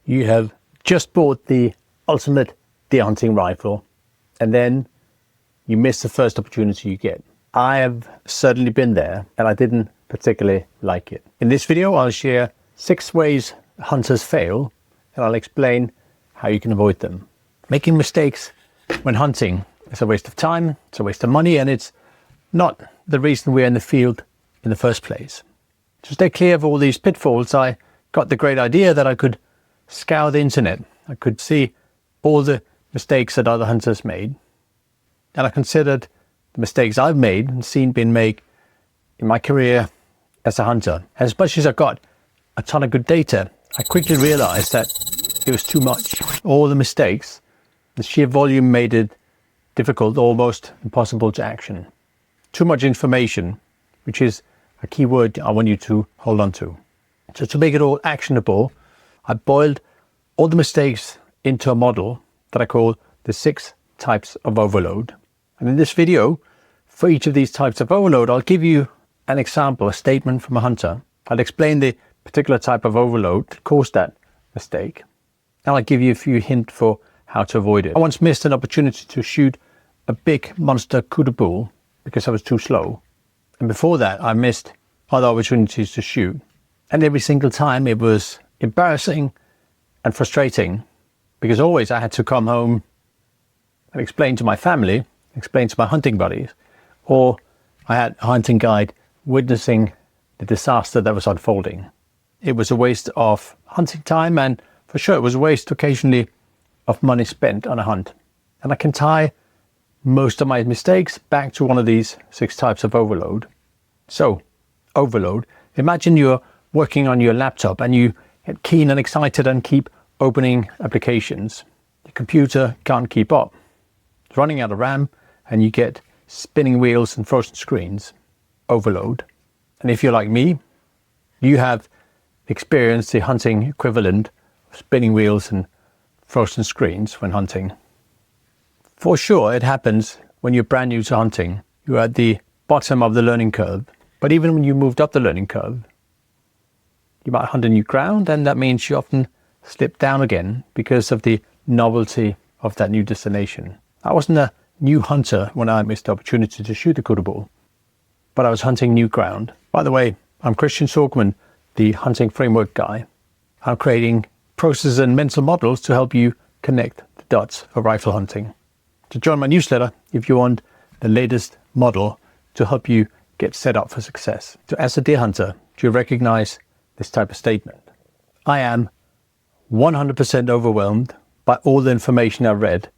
You have just bought the ultimate deer hunting rifle, and then you miss the first opportunity you get. I have certainly been there, and I didn't particularly like it. In this video, I'll share 6 ways hunters fail, and I'll explain how you can avoid them. Making mistakes when hunting is a waste of time, it's a waste of money, and it's not the reason we're in the field in the first place. To stay clear of all these pitfalls, I got the great idea that I could scour the internet. I could see all the mistakes that other hunters made, and I considered the mistakes I've made and seen being made in my career as a hunter. As much as I got a ton of good data, I quickly realized that it was too much. All the mistakes, the sheer volume made it difficult, almost impossible to action. Too much information, which is a key word I want you to hold on to. So to make it all actionable, I boiled all the mistakes into a model that I call the 6 types of overload. And in this video, for each of these types of overload, I'll give you an example, a statement from a hunter. I'll explain the particular type of overload that caused that mistake, and I'll give you a few hints for how to avoid it. I once missed an opportunity to shoot a big monster kudu bull because I was too slow. And before that, I missed other opportunities to shoot. And every single time it was embarrassing and frustrating, because always I had to come home and explain to my family, explain to my hunting buddies, or I had a hunting guide witnessing the disaster that was unfolding. It was a waste of hunting time, and for sure it was a waste occasionally of money spent on a hunt. And I can tie most of my mistakes back to one of these 6 types of overload. So, overload. Imagine you're working on your laptop and you get keen and excited and keep opening applications. The computer can't keep up. It's running out of RAM and you get spinning wheels and frozen screens. Overload. And if you're like me, you have experienced the hunting equivalent of spinning wheels and frozen screens when hunting. For sure, it happens when you're brand new to hunting. You're at the bottom of the learning curve. But even when you moved up the learning curve, you might hunt a new ground, and that means you often slip down again because of the novelty of that new destination. I wasn't a new hunter when I missed the opportunity to shoot a kudu bull, but I was hunting new ground. By the way, I'm Christian Sorgman, the hunting framework guy. I'm creating processes and mental models to help you connect the dots of rifle hunting. To join my newsletter if you want the latest model to help you get set up for success. So as a deer hunter, do you recognize this type of statement? I am 100% overwhelmed by all the information I've read.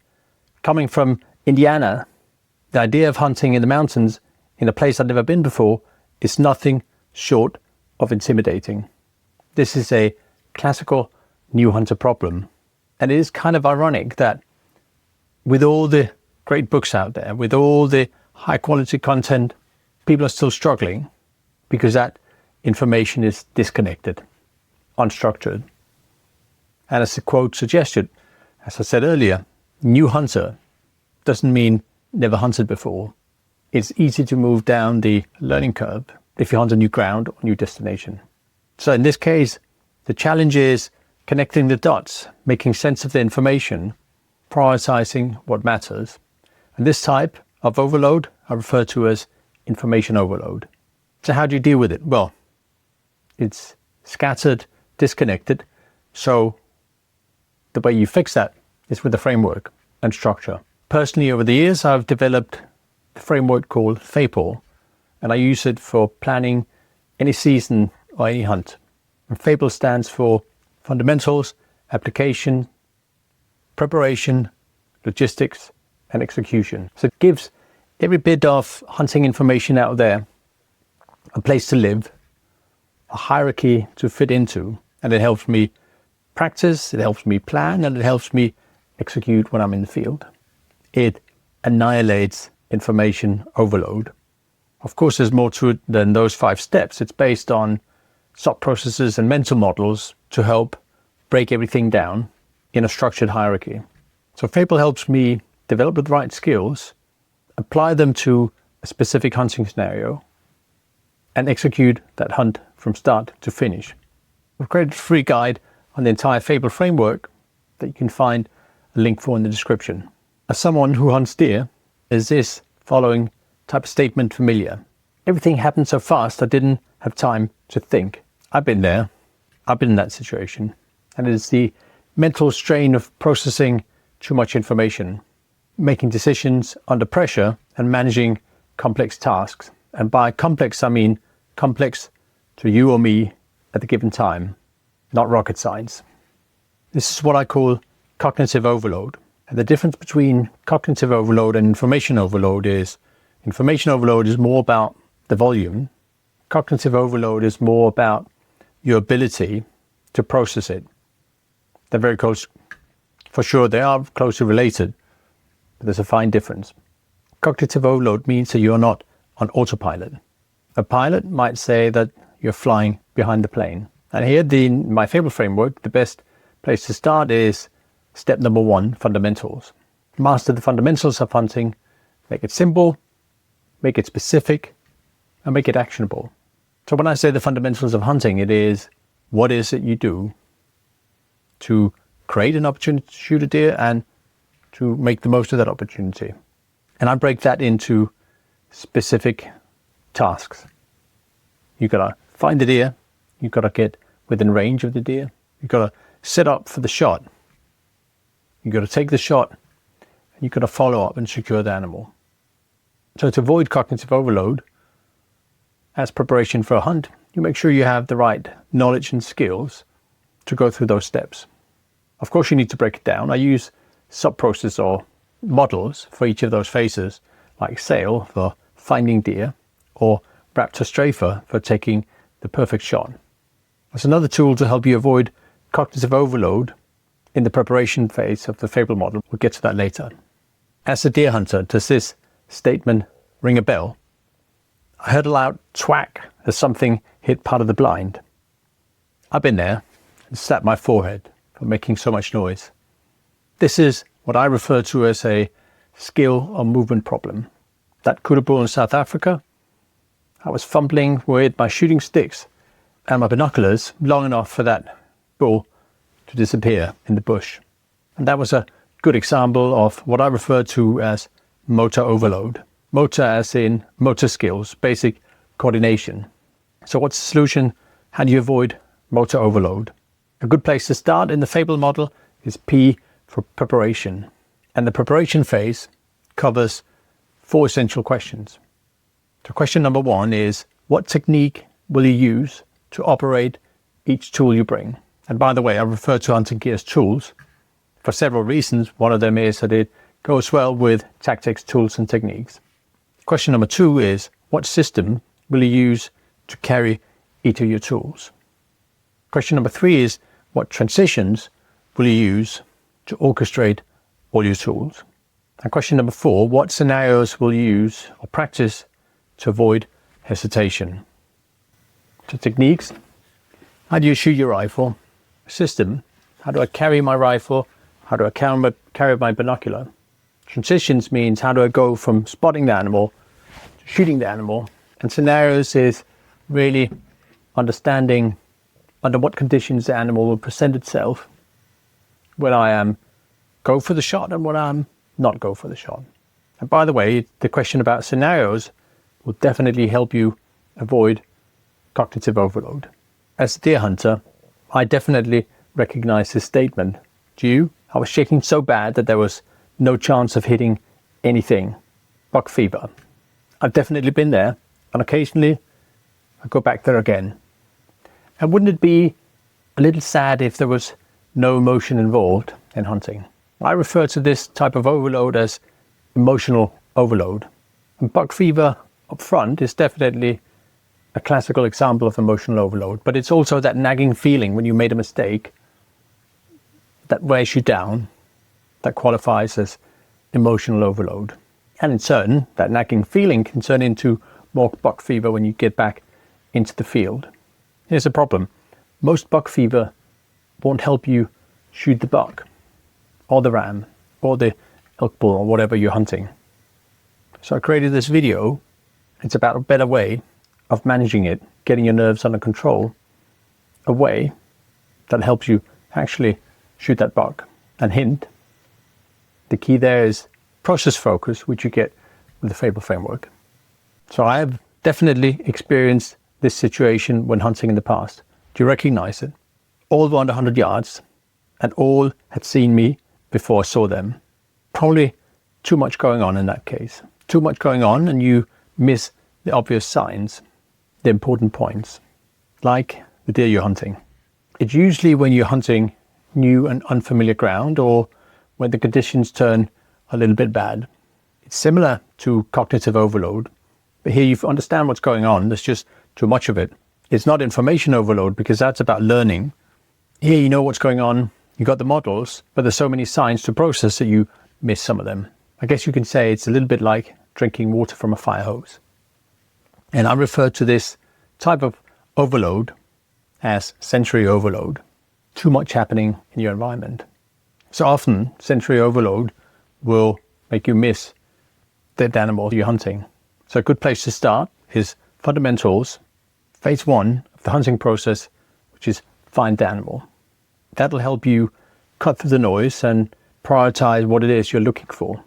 Coming from Indiana, the idea of hunting in the mountains in a place I've never been before is nothing short of intimidating. This is a classical new hunter problem. And it is kind of ironic that with all the great books out there, with all the high quality content, people are still struggling because that information is disconnected, unstructured. And as the quote suggested, as I said earlier, new hunter doesn't mean never hunted before. It's easy to move down the learning curve if you hunt a new ground or new destination. So in this case, the challenge is connecting the dots, making sense of the information, prioritizing what matters. And this type of overload I refer to as information overload. So how do you deal with it? Well, it's scattered, disconnected. So the way you fix that is with a framework and structure. Personally, over the years, I've developed a framework called F.A.P.L.E, and I use it for planning any season or any hunt. And F.A.P.L.E stands for fundamentals, application, preparation, logistics, and execution. So it gives every bit of hunting information out there a place to live, a hierarchy to fit into, and it helps me practice, it helps me plan, and it helps me execute when I'm in the field. It annihilates information overload. Of course, there's more to it than those 5 steps. It's based on sub-processes and mental models to help break everything down in a structured hierarchy. So F.A.P.L.E helps me develop the right skills, apply them to a specific hunting scenario, and execute that hunt from start to finish. We've created a free guide on the entire F.A.P.L.E framework that you can find a link for in the description. As someone who hunts deer, is this following type of statement familiar? Everything happened so fast I didn't have time to think. I've been there. I've been in that situation. And it is the mental strain of processing too much information, making decisions under pressure and managing complex tasks. And by complex, I mean complex to you or me at the given time, not rocket science. This is what I call cognitive overload. And the difference between cognitive overload and information overload is more about the volume. Cognitive overload is more about your ability to process it. They're very close. For sure, they are closely related, but there's a fine difference. Cognitive overload means that you're not on autopilot. A pilot might say that you're flying behind the plane. And here in my F.A.P.L.E framework, the best place to start is step number 1, fundamentals. Master the fundamentals of hunting, make it simple, make it specific, and make it actionable. So when I say the fundamentals of hunting, it is what is it you do to create an opportunity to shoot a deer and to make the most of that opportunity. And I break that into specific tasks. You've got to find the deer, you've got to get within range of the deer, you've got to set up for the shot, you've got to take the shot, and you've got to follow up and secure the animal. So to avoid cognitive overload, as preparation for a hunt, you make sure you have the right knowledge and skills to go through those steps. Of course, you need to break it down. I use sub-process or models for each of those phases, like SAIL for finding deer or Raptor Strafer for taking the perfect shot. That's another tool to help you avoid cognitive overload in the preparation phase of the F.A.P.L.E model. We'll get to that later. As a deer hunter, does this statement ring a bell? I heard a loud thwack as something hit part of the blind. I've been there and slapped my forehead for making so much noise. This is what I refer to as a skill or movement problem. That kudu bull in South Africa, I was fumbling with my shooting sticks and my binoculars long enough for that bull to disappear in the bush. And that was a good example of what I refer to as motor overload. Motor as in motor skills, basic coordination. So what's the solution? How do you avoid motor overload? A good place to start in the F.A.P.L.E model is P for preparation. And the preparation phase covers 4 essential questions. So question number 1 is, what technique will you use to operate each tool you bring? And by the way, I refer to hunting gear as tools for several reasons. One of them is that it goes well with tactics, tools, and techniques. Question number 2 is, what system will you use to carry each of your tools? Question number 3 is, what transitions will you use to orchestrate all your tools? And question number 4, what scenarios will you use or practice to avoid hesitation? So techniques, how do you shoot your rifle? System, how do I carry my rifle? How do I carry my binocular? Transitions means how do I go from spotting the animal to shooting the animal? And scenarios is really understanding under what conditions the animal will present itself when I am go for the shot and when I'm not go for the shot. And by the way, the question about scenarios will definitely help you avoid cognitive overload. As a deer hunter, I definitely recognize this statement. Do you? I was shaking so bad that there was no chance of hitting anything. Buck fever. I've definitely been there, and occasionally I go back there again. And wouldn't it be a little sad if there was no emotion involved in hunting? I refer to this type of overload as emotional overload. And buck fever up front is definitely a classical example of emotional overload, but it's also that nagging feeling when you made a mistake that wears you down, that qualifies as emotional overload. And in turn, that nagging feeling can turn into more buck fever when you get back into the field. Here's the problem. Most buck fever won't help you shoot the buck or the ram or the elk bull or whatever you're hunting. So I created this video. It's about a better way of managing it, getting your nerves under control, a way that helps you actually shoot that buck. And hint, the key there is process focus, which you get with the F.A.P.L.E framework. So I have definitely experienced this situation when hunting in the past. Do you recognize it? All were under 100 yards and all had seen me before I saw them. Probably too much going on in that case. Too much going on and you miss the obvious signs, the important points, like the deer you're hunting. It's usually when you're hunting new and unfamiliar ground or when the conditions turn a little bit bad. It's similar to cognitive overload, but here you understand what's going on. There's just too much of it. It's not information overload because that's about learning. Here you know what's going on, you got the models, but there's so many signs to process that you miss some of them. I guess you can say it's a little bit like drinking water from a fire hose. And I refer to this type of overload as sensory overload. Too much happening in your environment. So often sensory overload will make you miss the animal you're hunting. So a good place to start is fundamentals, phase 1 of the hunting process, which is find the animal. That'll help you cut through the noise and prioritize what it is you're looking for.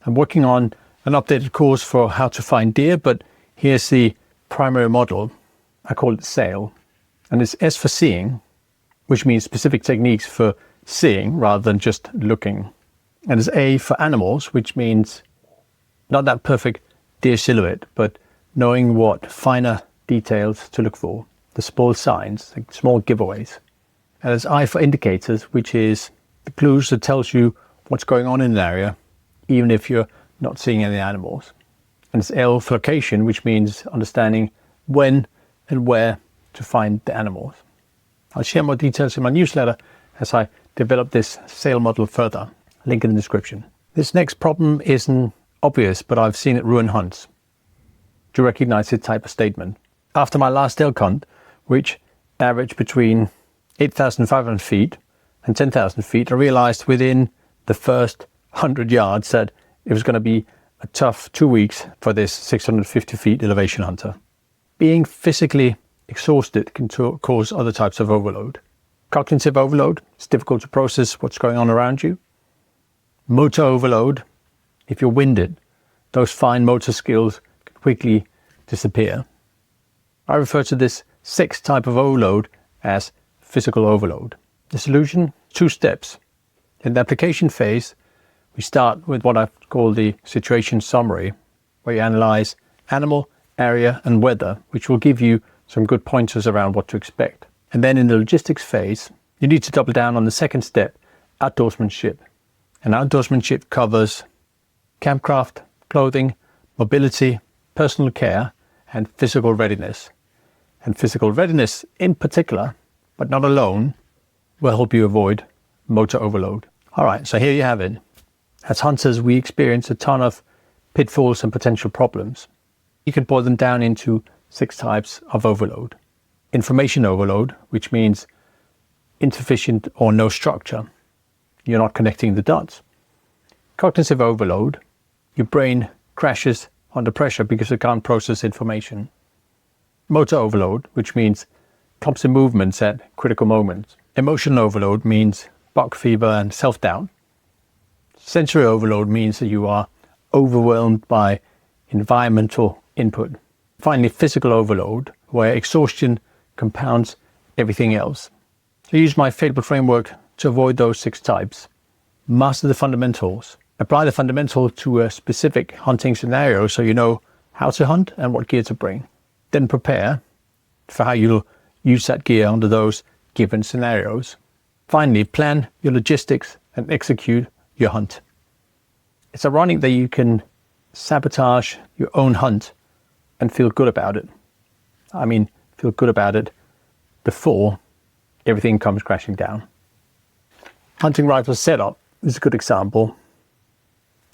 I'm working on an updated course for how to find deer, but here's the primary model. I call it SAIL. And it's S for seeing, which means specific techniques for seeing rather than just looking. And it's A for animals, which means not that perfect deer silhouette, but knowing what finer details to look for, the small signs, like small giveaways. And it's I for indicators, which is the clues that tells you what's going on in an area, even if you're not seeing any animals. And it's L for location, which means understanding when and where to find the animals. I'll share more details in my newsletter as I develop this SAIL model further. Link in the description. This next problem isn't obvious, but I've seen it ruin hunts. Do you recognize this type of statement? After my last elk hunt, which averaged between 8,500 feet and 10,000 feet, I realized within the first 100 yards that it was going to be a tough 2 weeks for this 650 feet elevation hunter. Being physically exhausted can cause other types of overload. Cognitive overload, it's difficult to process what's going on around you. Motor overload, if you're winded, those fine motor skills can quickly disappear. I refer to this sixth type of overload as physical overload. The solution, 2 steps. In the application phase, we start with what I call the situation summary, where you analyze animal, area and weather, which will give you some good pointers around what to expect. And then in the logistics phase, you need to double down on the second step, outdoorsmanship. And outdoorsmanship covers campcraft, clothing, mobility, personal care, and physical readiness. And physical readiness in particular, but not alone, will help you avoid motor overload. All right, so here you have it. As hunters, we experience a ton of pitfalls and potential problems. You can boil them down into 6 types of overload. Information overload, which means insufficient or no structure. You're not connecting the dots. Cognitive overload, your brain crashes under pressure because it can't process information. Motor overload, which means clumsy movements at critical moments. Emotional overload means buck fever and self-doubt. Sensory overload means that you are overwhelmed by environmental input. Finally, physical overload, where exhaustion compounds everything else. So use my F.A.P.L.E framework to avoid those 6 types. Master the fundamentals. Apply the fundamental to a specific hunting scenario so you know how to hunt and what gear to bring. Then prepare for how you'll use that gear under those given scenarios. Finally, plan your logistics and execute your hunt. It's ironic that you can sabotage your own hunt and feel good about it. I mean, feel good about it before everything comes crashing down. Hunting rifle setup is a good example.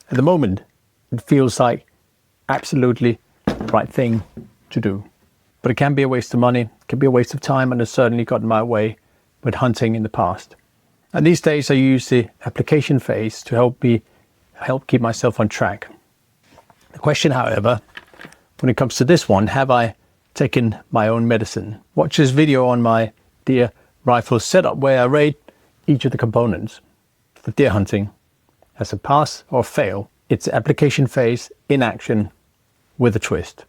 At the moment, it feels like absolutely the right thing to do. But it can be a waste of money, it can be a waste of time, and it's certainly got in my way with hunting in the past. And these days I use the application phase to help keep myself on track. The question, however, when it comes to this one, have I taken my own medicine? Watch this video on my deer rifle setup where I rate each of the components for deer hunting has a pass or fail. It's the application phase in action with a twist.